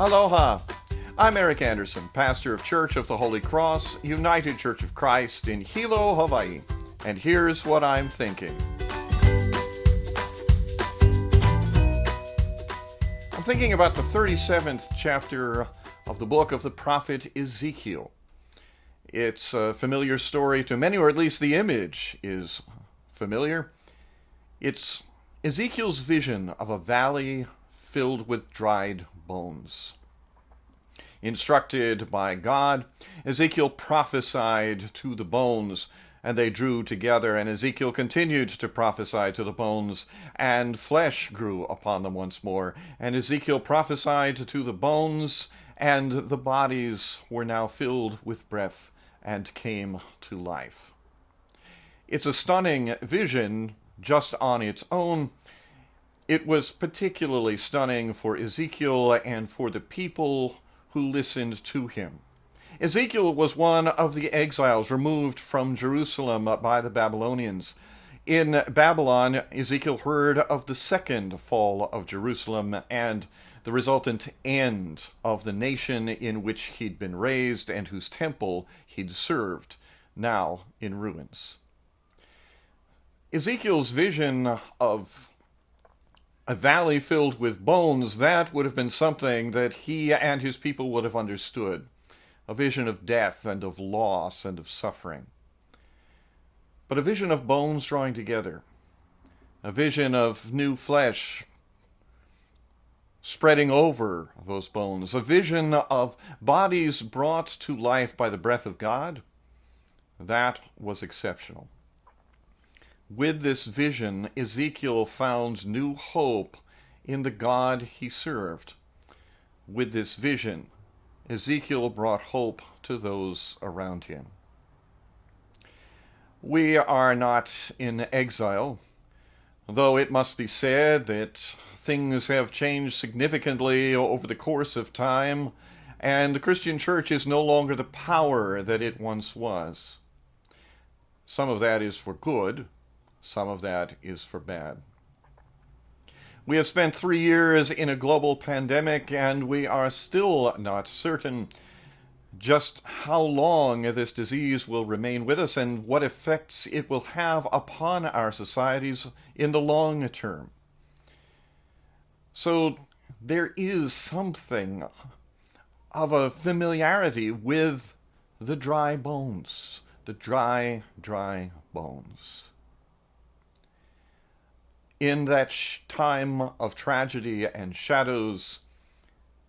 Aloha! I'm Eric Anderson, pastor of Church of the Holy Cross, United Church of Christ in Hilo, Hawaii. And here's what I'm thinking. I'm thinking about the 37th chapter of the book of the prophet Ezekiel. It's a familiar story to many, or at least the image is familiar. It's Ezekiel's vision of a valley filled with dried bones. Instructed by God, Ezekiel prophesied to the bones, and they drew together, and Ezekiel continued to prophesy to the bones, and flesh grew upon them once more. And Ezekiel prophesied to the bones, and the bodies were now filled with breath and came to life. It's a stunning vision just on its own. It was particularly stunning for Ezekiel and for the people who listened to him. Ezekiel was one of the exiles removed from Jerusalem by the Babylonians. In Babylon, Ezekiel heard of the second fall of Jerusalem and the resultant end of the nation in which he'd been raised and whose temple he'd served, now in ruins. Ezekiel's vision of a valley filled with bones, that would have been something that he and his people would have understood. A vision of death and of loss and of suffering. But a vision of bones drawing together. A vision of new flesh spreading over those bones. A vision of bodies brought to life by the breath of God. That was exceptional. With this vision, Ezekiel found new hope in the God he served. With this vision, Ezekiel brought hope to those around him. We are not in exile, though it must be said that things have changed significantly over the course of time, and the Christian church is no longer the power that it once was. Some of that is for good. Some of that is for bad. We have spent 3 years in a global pandemic, and we are still not certain just how long this disease will remain with us and what effects it will have upon our societies in the long term. So there is something of a familiarity with the dry bones, the dry bones. In that time of tragedy and shadows,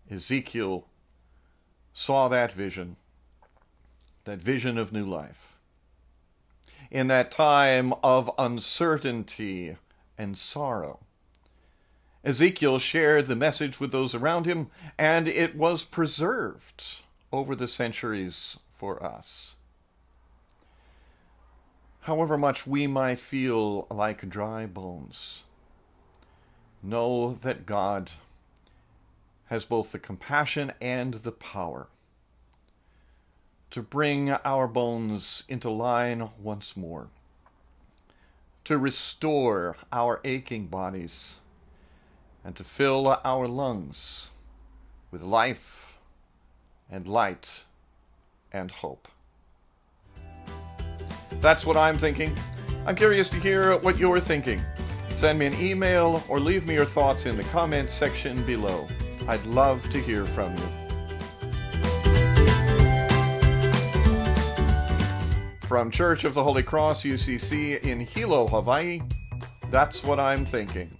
Ezekiel saw that vision of new life. In that time of uncertainty and sorrow, Ezekiel shared the message with those around him, and it was preserved over the centuries for us. However much we might feel like dry bones, know that God has both the compassion and the power to bring our bones into line once more, to restore our aching bodies, and to fill our lungs with life and light and hope. That's what I'm thinking. I'm curious to hear what you're thinking. Send me an email or leave me your thoughts in the comments section below. I'd love to hear from you. From Church of the Holy Cross, UCC in Hilo, Hawaii, that's what I'm thinking.